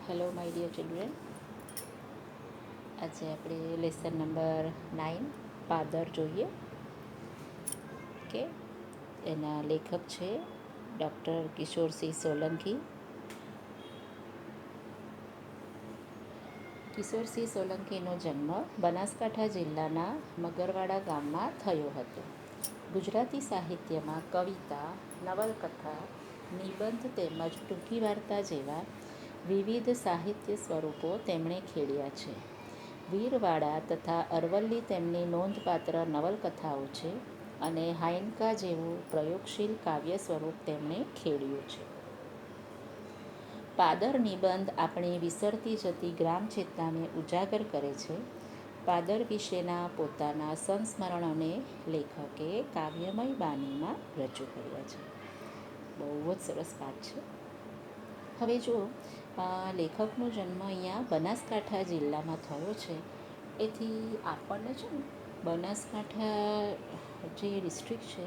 Hello my dear children. આજે આપણે lesson number 9 પાદર જોઈએ કે એના લેખક છે ડૉક્ટર કિશોરસિંહ સોલંકી. કિશોરસિંહ સોલંકીનો જન્મ બનાસકાંઠા જિલ્લાના મગરવાડા ગામમાં થયો હતો. ગુજરાતી સાહિત્યમાં કવિતા, નવલકથા, નિબંધ તેમજ ટૂંકી વાર્તા જેવા વિવિધ સાહિત્ય સ્વરૂપો તેમણે ખેડ્યા છે. વીરવાડા તથા અરવલ્લી તેમની નોંધપાત્ર નવલકથાઓ છે અને હાઇનકા જેવું પ્રયોગશીલ કાવ્ય સ્વરૂપ તેમણે ખેડ્યું છે. પાદર નિબંધ આપણી વિસરતી જતી ગ્રામચેતનાને ઉજાગર કરે છે. પાદર વિશેના પોતાના સંસ્મરણોને લેખકે કાવ્યમય બાનીમાં રજૂ કર્યા છે. બહુ જ સરસ પાઠ છે. હવે જો લેખકનો જન્મ અહીંયા બનાસકાંઠા જિલ્લામાં થયો છે, એથી આપણને છે ને બનાસકાંઠા જે ડિસ્ટ્રિક્ટ છે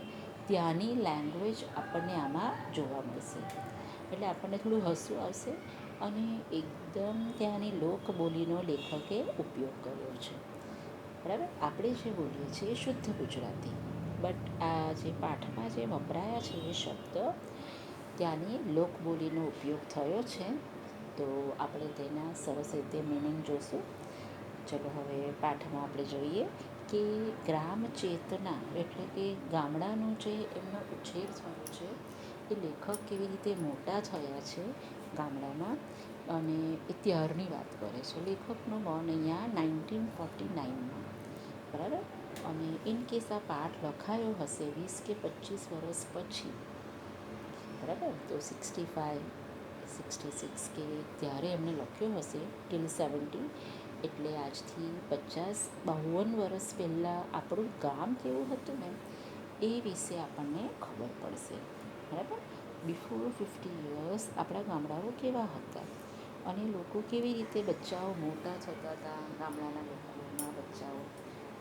ત્યાંની લેંગ્વેજ આપણને આમાં જોવા મળશે. એટલે આપણને થોડું હસવું આવશે અને એકદમ ત્યાંની લોકબોલીનો લેખકે ઉપયોગ કર્યો છે. બરાબર, આપણે જે બોલીએ છીએ એ શુદ્ધ ગુજરાતી, બટ આ જે પાઠમાં જે વપરાયા છે એ શબ્દ ત્યાંની લોકબોલીનો ઉપયોગ થયો છે. તો આપણે તેના સરસ રીતે મિનિંગ જોઈશું. ચલો હવે પાઠમાં આપણે જોઈએ કે ગ્રામ ચેતના એટલે કે ગામડાનો જે એમનો ઉછેર થયો છે, એ લેખક કેવી રીતે મોટા થયા છે ગામડામાં, અને એ ત્યારની વાત કરે છે. લેખકનો બર્ન અહીંયા 1949માં, બરાબર. અને ઇન કેસ આ પાઠ લખાયો હશે 20 કે 25 વર્ષ પછી, બરાબર, તો 65-66 કે ત્યારે એમણે લખ્યો હશે ટિલ 70, એટલે આજથી 50-52 વર્ષ પહેલાં આપણું ગામ કેવું હતું ને એ વિશે આપણને ખબર પડશે. બરાબર, બિફોર 50 યર્સ આપણા ગામડાઓ કેવા હતા અને લોકો કેવી રીતે બચ્ચાઓ મોટા થતા હતા, ગામડાના લોકોના બચ્ચાઓ.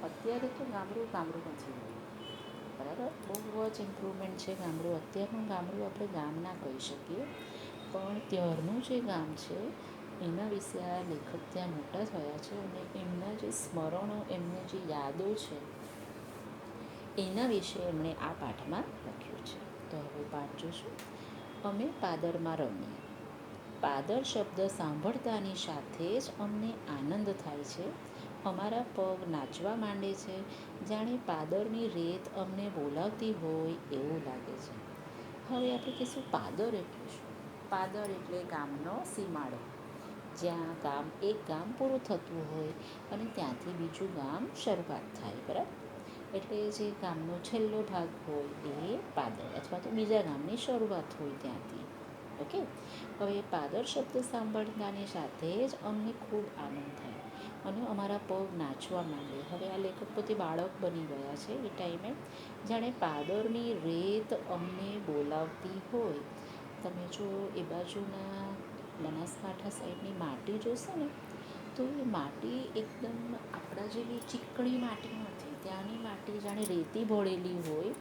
અત્યારે તો ગામડું નથી રહ્યું, બરાબર. બહુ જ ઇમ્પ્રુવમેન્ટ છે ગામડું. અત્યારનું ગામડું આપણે ગામ ના કહી શકીએ, પણ ત્યારનું જે ગામ છે એના વિશે આ લેખક ત્યાં મોટા થયા છે અને એમના જે સ્મરણો, એમને જે યાદો છે એના વિશે એમણે આ પાઠમાં લખ્યું છે. તો હવે પાઠ જોશું. અમે પાદરમાં રમીએ. પાદર શબ્દ સાંભળતાની સાથે જ અમને આનંદ થાય છે. અમારા પગ નાચવા માંડે છે, જાણે પાદરની રેત અમને બોલાવતી હોય એવું લાગે છે. હવે આપણે કહીશું પાદર એટલે શું? પાદર એટલે ગામનો સીમાડો, જ્યાં એક ગામ પૂરું થતું હોય અને ત્યાંથી બીજું ગામ શરૂઆત થાય, બરાબર. એટલે જે ગામનો છેલ્લો ભાગ હોય એ પાદર, અથવા તો બીજા ગામની શરૂઆત હોય ત્યાંથી. ઓકે. હવે પાદર શબ્દ સાંભળતાની સાથે જ અમને ખૂબ આનંદ થાય અને અમારા પગ નાચવા માંડે. હવે આ લેખક પોતે બાળક બની ગયા છે એ ટાઈમે, જાણે પાદરની રેત અમને બોલાવતી હોય. તમે જો એ બાજુના બનાસકાંઠા સાઈડની માટી જોશો ને, તો એ માટી એકદમ આપણા જેવી ચીકણી માટી નથી. ત્યાંની માટી જાણે રેતી ભળેલી હોય,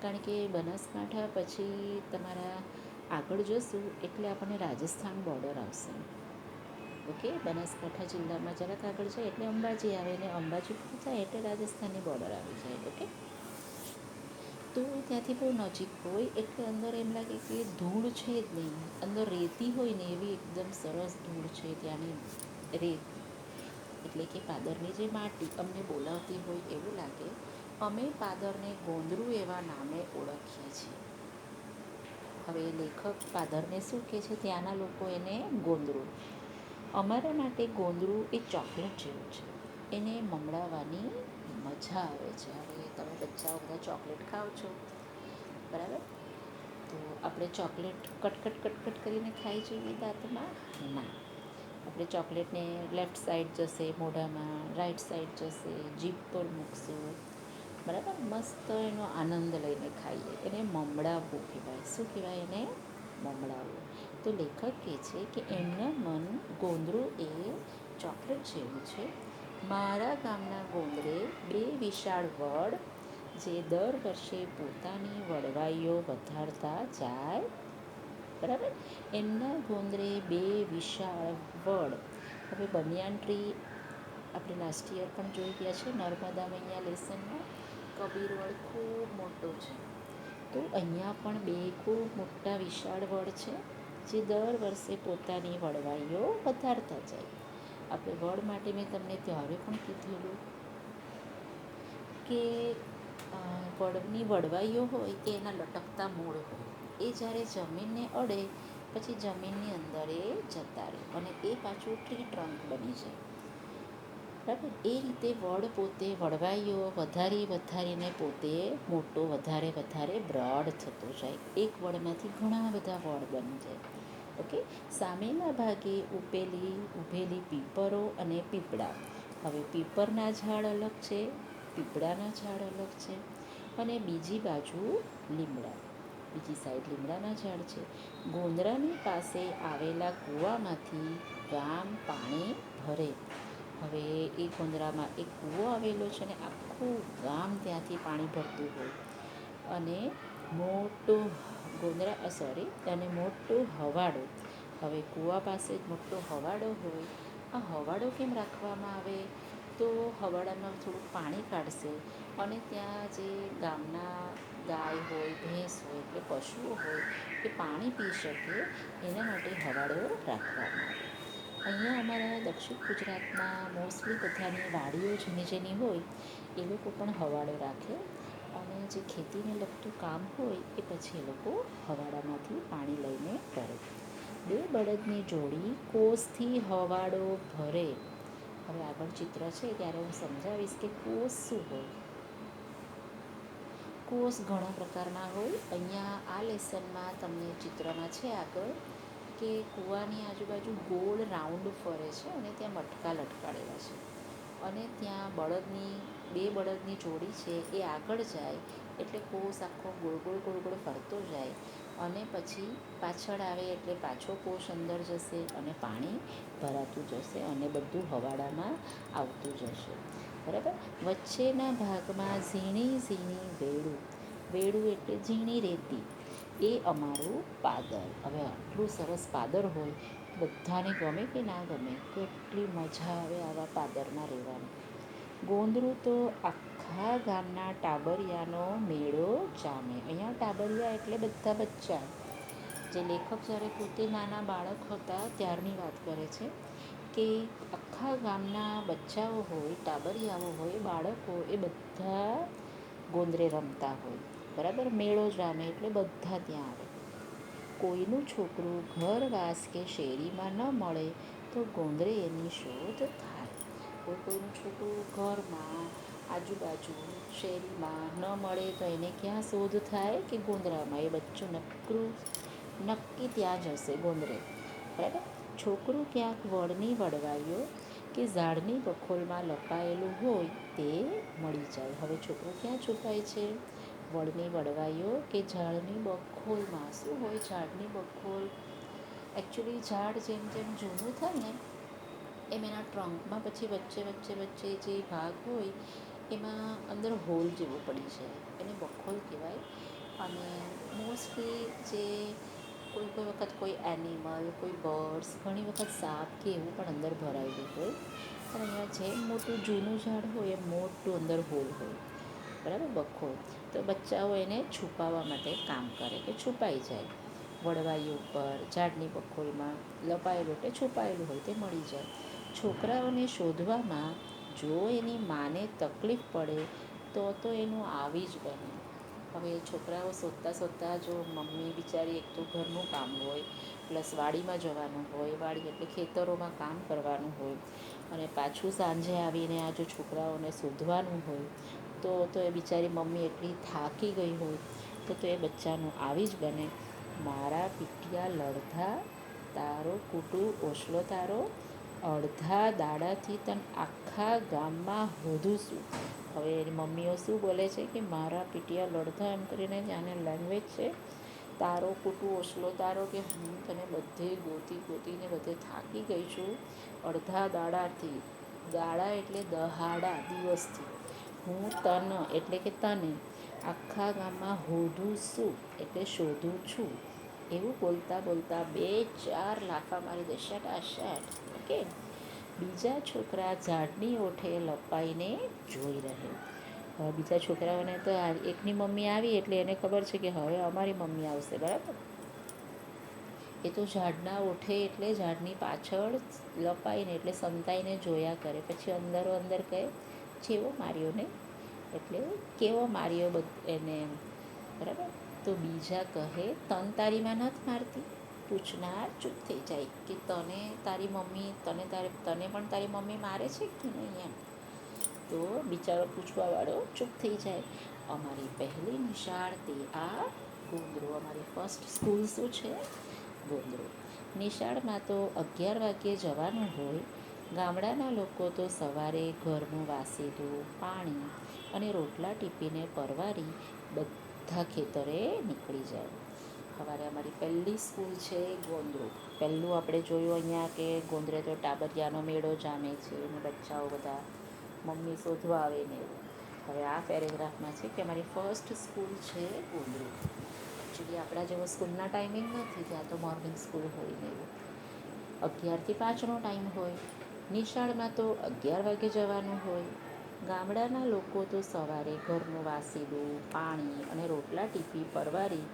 કારણ કે બનાસકાંઠા પછી તમારા આગળ જશું એટલે આપણને રાજસ્થાન બોર્ડર આવશે. ઓકે, બનાસકાંઠા જિલ્લામાં જરાક આગળ જાય એટલે અંબાજી આવે, ને અંબાજી જાય એટલે રાજસ્થાનની બોર્ડર આવી જાય. ઓકે, તો ત્યાંથી બહુ નજીક હોય એટલે અંદર એમ લાગે કે ધૂળ છે જ નહીં, અંદર રેતી હોય ને એવી એકદમ સરસ ધૂળ છે ત્યાંની રેત. એટલે કે પાદરની જે માટી અમને બોલાવતી હોય એવું લાગે. અમે પાદરને ગોંદરું એવા નામે ઓળખીએ છીએ. હવે લેખક પાદરને શું કહે છે? ત્યાંના લોકો એને ગોંદરું. અમારા માટે ગોંદરું એ ચોકલેટ જેવું છે, એને મમડાવવાની મજા આવે છે. હવે તમે બચ્ચાઓ બધા ચોકલેટ ખાઓ છો, બરાબર, તો આપણે ચોકલેટ કટકટ કરીને ખાઈ જઈએ દાંતમાં? ના, આપણે ચોકલેટને લેફ્ટ સાઈડ જશે મોઢામાં, રાઈટ સાઈડ જશે જીભ પર મૂકશું, બરાબર, મસ્ત એનો આનંદ લઈને ખાઈએ. એને મમડાવવું કહેવાય. શું કહેવાય એને? મમડાવવું. તો લેખક કહે છે કે એમના મન ગોંદરું એ ચોકલેટ જેવું છે. મારા ગામના ગોંદરે 2 વિશાળ વડ, જે દર વર્ષે પોતાની વડવાઈઓ વધારતા જાય, બરાબર. એમના ગોંદરે 2 વિશાળ વડ. હવે બનિયાન ટ્રી આપણે લાસ્ટ યર પણ જોઈ ગયા છે નર્મદા મૈયા લેસનમાં. કબીર વડ ખૂબ મોટો છે. તો અહીંયા પણ 2 ખૂબ મોટા વિશાળ વડ છે, જે દર વર્ષે પોતાની વડવાઈઓ વધારતા જાય. આપણે વડ માટે મેં તમને ત્યારે પણ કીધેલું કે વડની વડવાઈઓ હોય કે એના લટકતા મૂળ હોય, એ જ્યારે જમીનને અડે પછી જમીનની અંદર એ જતા રહે અને એ પાછું ટ્રી ટ્રંક બની જાય. બરાબર. એ રીતે વડ પોતે વડવાઈઓ વધારીને પોતે મોટો વધારે બ્રોડ થતો જાય. એક વડમાંથી ઘણા બધા વડ બની જાય. ઓકે. સામેના ભાગે ઉભેલી પીપરો અને પીપળા. હવે પીપરના ઝાડ અલગ છે, પીપળાના ઝાડ અલગ છે, અને બીજી બાજુ લીમડા, બીજી સાઈડ લીમડાના ઝાડ છે. ગોંદરાની પાસે આવેલા કૂવામાંથી ગામ પાણી ભરે. હવે એ ગોંદરામાં એક કૂવો આવેલો છે ને આખું ગામ ત્યાંથી પાણી ભરતું હોય. અને મોટો હવાડો. હવે કૂવા પાસે મોટો હવાડો હોય. આ હવાડો કેમ રાખવામાં આવે? તો હવાડામાં થોડુંક પાણી કાઢશે અને ત્યાં જે ગામના ગાય હોય, ભેંસ હોય, એટલે પશુઓ હોય એ પાણી પી શકે એના માટે હવાડો રાખવામાં આવે. અહીંયા અમારા દક્ષિણ ગુજરાતમાં મોસ્ટલી બધાની વાડીઓ જેની હોય એ લોકો પણ હવાડો રાખે અને જે ખેતીને લગતું કામ હોય એ પછી એ લોકો હવાડામાંથી પાણી લઈને કરે. 2 બળદની જોડી કોસથી હવાડો ભરે. હવે આગળ ચિત્ર છે ત્યારે હું સમજાવીશ કે કોસ શું હોય. કોસ ઘણા પ્રકારના હોય. અહીંયા આ લેસનમાં તમને ચિત્રમાં છે આગળ કે કૂવાની આજુબાજુ ગોળ રાઉન્ડ ફરે છે અને ત્યાં મટકા લટકાડેલા છે અને ત્યાં 2 બળદની જોડી છે એ આગળ જાય એટલે કોસ આખો ગોળ ફરતો જાય અને પછી પાછળ આવે એટલે પાછો કોસ અંદર જશે અને પાણી ભરાતું જશે અને બધું હવાડામાં આવતું જશે. બરાબર. વચ્ચેના ભાગમાં ઝીણી વેડું એટલે ઝીણી રેતી, એ અમારું પાદર. હવે આટલું સરસ પાદર હોય બધાને ગમે કે ના ગમે? કેટલી મજા આવે આવા પાદરમાં રહેવાની. ગોંદરું તો આખા ગામના ટાબરિયાનો મેળો જામે. અહીંયા ટાબરિયા એટલે બધા બચ્ચા. જે લેખક જ્યારે પોતે નાના બાળક હતા ત્યારની વાત કરે છે કે આખા ગામના બચ્ચાઓ હોય, ટાબરિયાઓ હોય, બાળકો એ બધા ગોંદરે રમતા હોય. બરાબર. મેળો જામે એટલે બધા ત્યાં આવે. કોઈનું છોકરું ઘરવાસ કે શેરીમાં ન મળે તો ગોંદરે એની શોધ થાય. કોઈનું છોકરું ઘરમાં, આજુબાજુ, શેરીમાં ન મળે તો એને ક્યાં શોધ થાય? કે ગોંદરામાં. એ બચ્ચું નક્કી ત્યાં જશે ગોંદરે. બરાબર. છોકરું ક્યાંક વડની વડવાઈઓ કે ઝાડની બખોલમાં લપાયેલું હોય તે મળી જાય. હવે છોકરું ક્યાં છુપાય છે? વડની વડવાઈઓ કે ઝાડની બખોલમાં. શું હોય ઝાડની બખોલ? એકચ્યુઅલી ઝાડ જેમ જૂનું થાય ને એમ એના ટ્રંકમાં પછી વચ્ચે જે ભાગ હોય એમાં અંદર હોલ જેવો પડી જાય, એને બખોલ કહેવાય. અને મોસ્ટલી જે કોઈ વખત કોઈ એનિમલ, કોઈ બર્ડ્સ, ઘણી વખત સાપ કે એવું પણ અંદર ભરાયેલું હોય. અને અહીંયા જેમ મોટું જૂનું ઝાડ હોય એમ મોટું અંદર હોલ હોય. બરાબર. બખોલ. તો બચ્ચાઓ એને છુપાવવા માટે કામ કરે કે છુપાઈ જાય. વડવાઈ ઉપર, ઝાડની બખોલમાં લપાયેલું એટલે છુપાયેલું હોય તે મળી જાય. છોકરાઓને શોધવામાં જો એની માને તકલીફ પડે તો એનું આવી જ બને. હવે છોકરાઓ શોધતા જો મમ્મી બિચારી એક તો ઘરનું કામ હોય પ્લસ વાડીમાં જવાનું હોય, વાડી એટલે ખેતરોમાં કામ કરવાનું હોય અને પાછું સાંજે આવીને આ જો છોકરાઓને શોધવાનું હોય તો એ બિચારી મમ્મી એટલી થાકી ગઈ હોય તો એ બચ્ચાનું આવી જ બને. મારા પીટિયા લડધા, તારો કૂટુ ઓસલો તારો, અડધા દાડાથી તન આખા ગામમાં હોધું છું. હવે એની મમ્મીઓ શું બોલે છે કે મારા પીટિયા લડધા એમ કરીને ત્યાંની લેંગ્વેજ છે. તારો કૂટુ ઓસલો તારો કે હું તને બધે ગોતીને બધે થાકી ગઈ છું અડધા દાડાથી. દાડા એટલે દહાડા, દિવસથી. હું એટલે કે તને આખા ગામમાં હોધું છું એટલે શોધું છું. એવું બોલતા બોલતા 2-4 લાફા મારી દે શટાશટ. ઓકે. બીજા છોકરા ઝાડની ઓઠે લપાઈને જોઈ રહે. હવે બીજા છોકરાઓને તો એકની મમ્મી આવી એટલે એને ખબર છે કે હવે અમારી મમ્મી આવશે, બરાબર. એ તો ઝાડના ઓઠે એટલે ઝાડની પાછળ લપાઈને એટલે સંતાઈને જોયા કરે. પછી અંદરો અંદર કહે જેવો માર્યો ને, એટલે કેવો માર્યો એને, બરાબર. તો બીજા કહે તન તારીમાં નથી મારતી. પૂછનાર ચૂપ થઈ જાય કે તને તારી મમ્મી તને પણ તારી મમ્મી મારે છે કે નહીં એમ. તો બિચારો પૂછવાવાળો ચૂપ થઈ જાય. અમારી પહેલી નિશાળ તે આ ગોંદરો. અમારી ફર્સ્ટ સ્કૂલ શું છે? ગોંદરો. નિશાળમાં તો 11 વાગ્યે જવાનું હોય. ગામડાના લોકો તો સવારે ઘરનું વાસીદું, પાણી અને રોટલા ટીપીને પરવારી બધા ખેતરે નીકળી જાય. સવારે અમારી પહેલી સ્કૂલ છે ગોંદરો. પહેલું આપણે જોયું અહીંયા કે ગોંદરે તો ટાબરિયાનો મેળો જામે છે અને બચ્ચાઓ બધા મમ્મી શોધવા આવે ને એવું. હવે આ પેરેગ્રાફમાં છે કે અમારી ફર્સ્ટ સ્કૂલ છે ગોંદરો. એકચ્યુઅલી આપણા જેવો સ્કૂલના ટાઈમિંગ નથી, ત્યાં તો મોર્નિંગ સ્કૂલ હોય ને એવું. 11થી 5નો ટાઈમ હોય. નિશાળમાં તો 11 વાગે જવાનું હોય. ગામડાના લોકો તો સવારે ઘરનું વાસીદું, પાણી અને રોટલા ટીપી પરવારી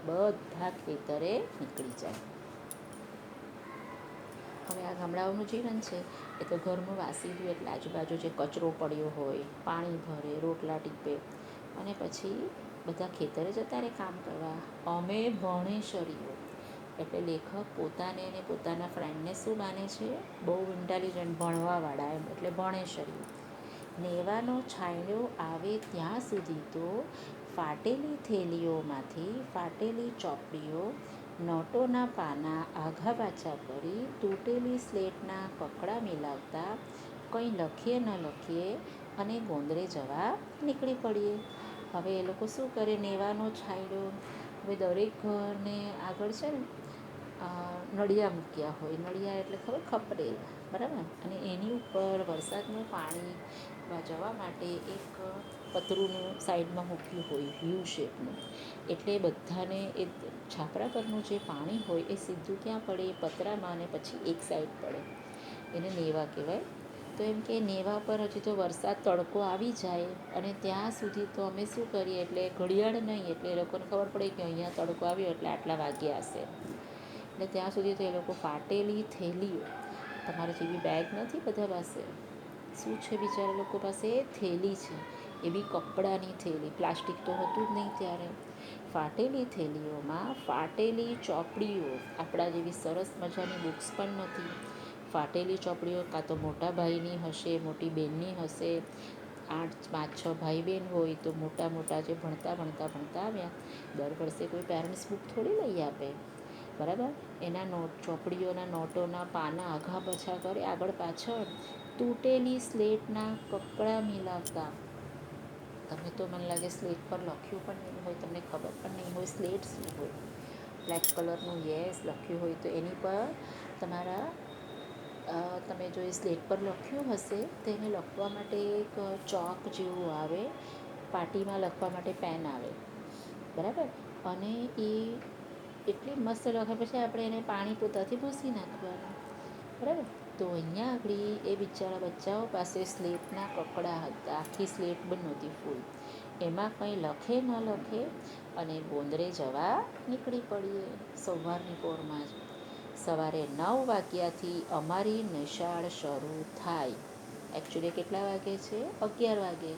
બધા ખેતરે નીકળી જાય. હવે આ ગામડાઓનું જીવન છે એ તો ઘરનું વાસીદું એટલે આજુબાજુ જે કચરો પડ્યો હોય, પાણી ભરે, રોટલા ટીપે અને પછી બધા ખેતરે જતા રહે કામ કરવા. અમે ભણેશરીઓ એટલે લેખક પોતાને અને પોતાના ફ્રેન્ડને શું માને છે? બહુ ઇન્ટેલિજન્ટ, ભણવાવાળા એમ, એટલે ભણેશરીઓ. નેવાનો છાંયડો આવે ત્યાં સુધી તો ફાટેલી થેલીઓમાંથી ફાટેલી ચોપડીઓ, નોટોના પાના આઘા પાછા કરી, તૂટેલી સ્લેટના કકડા મિલાવતા કંઈ લખીએ ન લખીએ અને ગોંદરે જવા નીકળી પડીએ. હવે એ લોકો શું કરે? નેવાનો છાંયડો. હવે દરેક ઘરને આગળ છે ને નળિયા મૂક્યા હોય. નળિયા એટલે ખબર? ખપરેલ, બરાબર. અને એની ઉપર વરસાદનું પાણી જવા માટે એક પતરુંનું સાઈડમાં મૂક્યું હોય, યુ શેપનું. એટલે બધાને એ છાપરા પરનું જે પાણી હોય એ સીધું ક્યાં પડે? પતરામાં, અને પછી એક સાઈડ પડે. એને નેવા કહેવાય. તો એમ કે નેવા પર હજી તો વરસાદ તડકો આવી જાય અને ત્યાં સુધી તો અમે શું કરીએ? એટલે ઘડિયાળ નહીં, એટલે એ લોકોને ખબર પડે કે અહીંયા તડકો આવ્યો એટલે આટલા વાગ્યા હશે. એટલે ત્યાં સુધી તો એ લોકો ફાટેલી થેલીઓ, તમારે જેવી બેગ નથી બધા પાસે, શું છે બિચારા લોકો પાસે? થેલી છે. એ બી કપડાની થેલી, પ્લાસ્ટિક તો હતું જ નહીં ત્યારે. ફાટેલી થેલીઓમાં ફાટેલી ચોપડીઓ, આપણા જેવી સરસ મજાની બુક્સ પણ નથી. ફાટેલી ચોપડીઓ કાં તો મોટા ભાઈની હશે, મોટી બહેનની હશે. 5-6 ભાઈ બહેન હોય તો મોટા મોટા જે ભણતા આવ્યા, દર વર્ષે કોઈ પેરેન્ટ્સ બુક થોડી લઈ આપે, બરાબર. એના ચોપડીઓના નોટોના પાના આઘા પાછા કરે, આગળ પાછળ. તૂટેલી સ્લેટના કકડા મિલાવતા. તમે તો મને લાગે સ્લેટ પર લખ્યું પણ નહીં હોય, તમને ખબર પણ નહીં હોય સ્લેટ શું હોય. બ્લેક કલરનું યસ લખ્યું હોય તો એની પર તમારા તમે જો એ સ્લેટ પર લખ્યું હશે તો એને લખવા માટે એક ચોક જેવું આવે, પાટીમાં લખવા માટે પેન આવે, બરાબર. અને એ એટલી મસ્ત લખે, પછી આપણે એને પાણી પોતાથી ભૂંસી નાખવાનું, બરાબર. તો અહીંયા આગળ એ બિચારા બચ્ચાઓ પાસે સ્લેટના કકડા હતા. આખી સ્લેટ પણ નહોતી ફૂલ. એમાં કંઈ લખે ન લખે અને ગોંદરે જવા નીકળી પડીએ સવારની પોરમાં જ. સવારે 9 વાગ્યાથી અમારી નિશાળ શરૂ થાય. એકચ્યુઅલી કેટલા વાગે છે? 11 વાગે.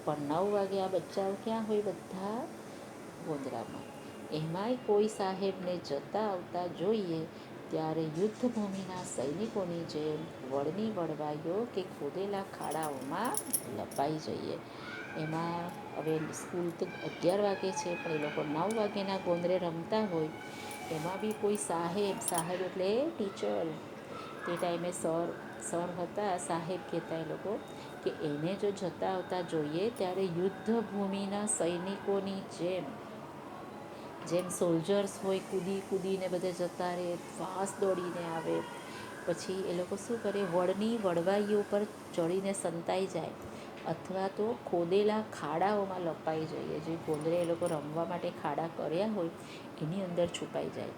પણ 9 વાગે આ બચ્ચાઓ ક્યાં હોય? બધા ગોંદરામાં. એમાંય કોઈ સાહેબને જતા આવતા જોઈએ ત્યારે યુદ્ધભૂમિના સૈનિકોની જેમ વળની વળવાઈઓ કે ખોદેલા ખાડાઓમાં લપાઈ જઈએ. એમાં હવે સ્કૂલ તો 11 વાગે છે પણ એ લોકો 9 વાગ્યાના ગોંદરે રમતા હોય. એમાં બી કોઈ સાહેબ એટલે ટીચર, તે ટાઈમે સર હતા, સાહેબ કહેતા એ લોકો, કે એને જો જતા આવતા જોઈએ ત્યારે યુદ્ધભૂમિના સૈનિકોની જેમ સોલ્જર્સ હોય, કૂદીને બધા જતા રહે, ફાસ્ટ દોડીને આવે. પછી એ લોકો શું કરે? વળની વળવાઈઓ પર ચડીને સંતાઈ જાય અથવા તો ખોદેલા ખાડાઓમાં લપાઈ જઈએ. જે ગોંદરે એ લોકો રમવા માટે ખાડા કર્યા હોય એની અંદર છુપાઈ જાય.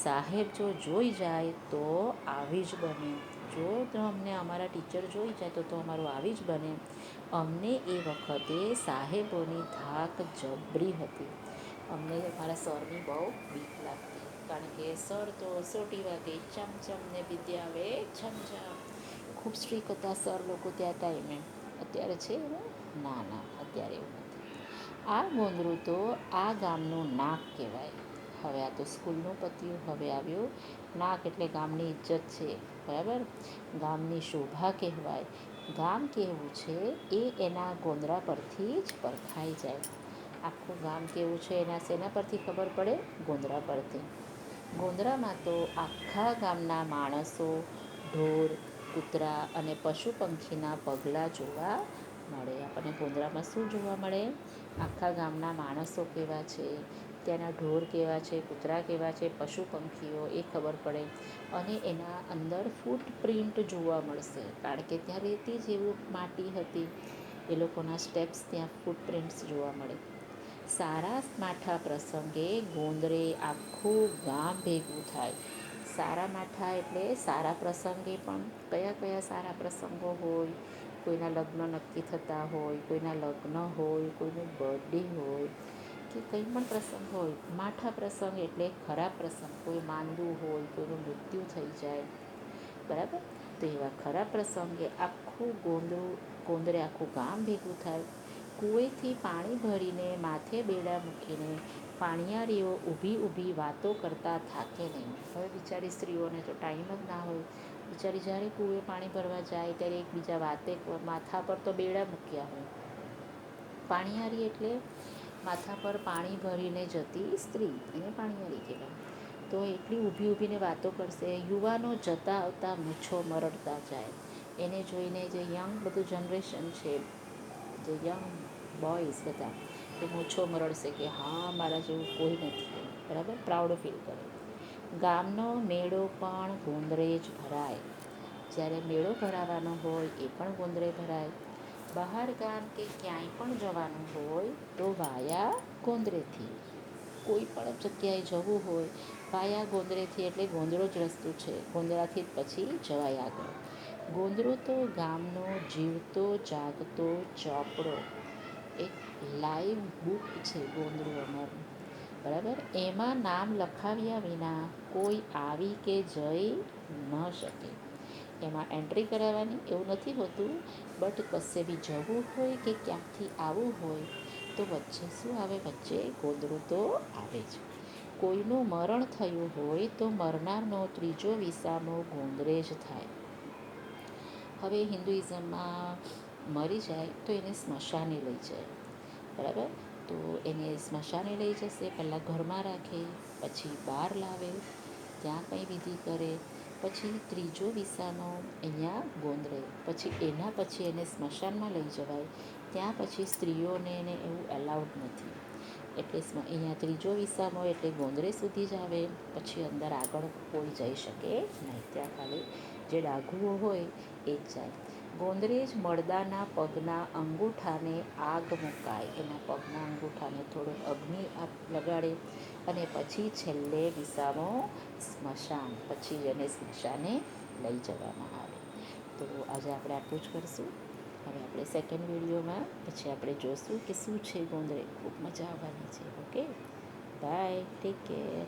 સાહેબ જો જોઈ જાય તો આવી જ બને. જો તો અમને અમારા ટીચર જોઈ જાય તો અમારું આવી જ બને. અમને એ વખતે સાહેબોની ધાક જબરી હતી. અમને મારા સરની બહુ બીક લાગતી, કારણ કે સર તો સોટી વાગે ચમચમ ને વિદ્યા આવે છમછમ. ખૂબ સ્ટ્રીક હતા સર લોકો ત્યાં ટાઈમે. અત્યારે છે એવું? ના ના, અત્યારે એવું નથી. આ ગોંદરું તો આ ગામનું નાક કહેવાય. હવે આ તો સ્કૂલનું પત્યું, હવે આવ્યું નાક, એટલે ગામની ઇજ્જત છે, બરાબર. ગામની શોભા કહેવાય. ગામ કેવું છે એ એના ગોંદરા પરથી જ પરખાઈ જાય. આખું ગામ કેવું છે એના શેના પરથી ખબર પડે? ગોંદરા પરથી. ગોંદરામાં તો આખા ગામના માણસો, ઢોર, કૂતરા અને પશુ પંખીના પગલાં જોવા મળે. આપણને ગોંદરામાં શું જોવા મળે? આખા ગામના માણસો કેવા છે, ત્યાંના ઢોર કેવા છે, કૂતરા કેવા છે, પશુ પંખીઓ એ ખબર પડે. અને એના અંદર ફૂટપ્રિન્ટ જોવા મળશે, કારણ કે ત્યાં રેતી જેવું માટી હતી. એ લોકોના સ્ટેપ્સ ત્યાં ફૂટપ્રિન્ટ્સ જોવા મળે. સારા માઠા પ્રસંગે ગોંદરે આખું ગામ ભેગું થાય. સારા માઠા એટલે સારા પ્રસંગે પણ કયા કયા સારા પ્રસંગો હોય? કોઈના લગ્ન નક્કી થતા હોય, કોઈના લગ્ન હોય, કોઈનું બર્થડે હોય, કે કંઈ પણ પ્રસંગ હોય. માઠા પ્રસંગ એટલે ખરાબ પ્રસંગ, કોઈ માંદું હોય, કોઈનું મૃત્યુ થઈ જાય, બરાબર. તો એવા ખરાબ પ્રસંગે આખું ગોંદરે આખું ગામ ભેગું થાય. કૂએથી પાણી ભરીને માથે બેડા મૂકીને પાણિયારીઓ ઊભી વાતો કરતા થાકે નહીં. હવે બિચારી સ્ત્રીઓને તો ટાઈમ જ ના હોય. બિચારી જ્યારે કૂએ પાણી ભરવા જાય ત્યારે એકબીજા વાતે, માથા પર તો બેડા મૂક્યા હોય. પાણિયારી એટલે માથા પર પાણી ભરીને જતી સ્ત્રી, એને પાણિયારી કહેવાય. તો એટલી ઊભીને વાતો કરશે. યુવાનો જતા આવતા મૂછો મરડતા જાય. એને જોઈને જે યંગ બધું જનરેશન છે, જે યંગ બોયઝ બધા, એ મૂછો મરડશે કે હા, મારા જેવું કોઈ નથી, બરાબર. પ્રાઉડ ફીલ કરે. ગામનો મેળો પણ ગોંદરે જ ભરાય. જ્યારે મેળો ભરાવાનો હોય એ પણ ગોંદરે ભરાય. બહાર ગામ કે ક્યાંય પણ જવાનું હોય તો વાયા ગોંદરેથી. કોઈ પણ જગ્યાએ જવું હોય વાયા ગોંદરેથી, એટલે ગોંદરો જ રસ્તો છે. ગોંદરાથી જ પછી જવાય આગળ. ગોંદરો તો ગામનો જીવતો જાગતો ચોપડો, એક લાઈવ બુક છે ગોંદરું અમારું, બરાબર. એમાં નામ લખાવ્યા વિના કોઈ આવી કે જઈ ન શકે. એમાં એન્ટ્રી કરાવવાની એવું નથી હોતું, બટ કશે બી જવું હોય કે ક્યાંકથી આવવું હોય તો વચ્ચે શું આવે? વચ્ચે ગોંદરું તો આવે જ. કોઈનું મરણ થયું હોય તો મરનારનો ત્રીજો વિસામો ગોંદરે જ થાય. હવે હિન્દુઇઝમમાં મરી જાય તો એને સ્મશાને લઈ જાય, બરાબર. તો એને સ્મશાને લઈ જશે. પહેલાં ઘરમાં રાખે, પછી બહાર લાવે, ત્યાં કંઈ વિધિ કરે, પછી ત્રીજો વિસામો અહીંયા ગોંદરે. પછી એના પછી એને સ્મશાનમાં લઈ જવાય. ત્યાં પછી સ્ત્રીઓને એને એવું એલાઉડ નથી. એટલે અહીંયા ત્રીજો વિસામો એટલે ગોંદરે સુધી જ આવે. પછી અંદર આગળ કોઈ જઈ શકે નહીં. ત્યાં ખાલી જે ડાઘુઓ હોય એ જ જાય. ગોંદરે જ મળદાના પગના અંગૂઠાને આગ મુકાય. એના પગના અંગૂઠાને થોડો અગ્નિ લગાડે અને પછી છેલ્લે વિસામો સ્મશાન. પછી એને સ્મશાને લઈ જવામાં આવે. તો આજે આપણે આટલું જ કરીશું. હવે આપણે સેકન્ડ વિડીયોમાં પછી આપણે જોઈશું કે શું છે ગોંદરે. ખૂબ મજા આવવાની છે. Okay, bye, take care.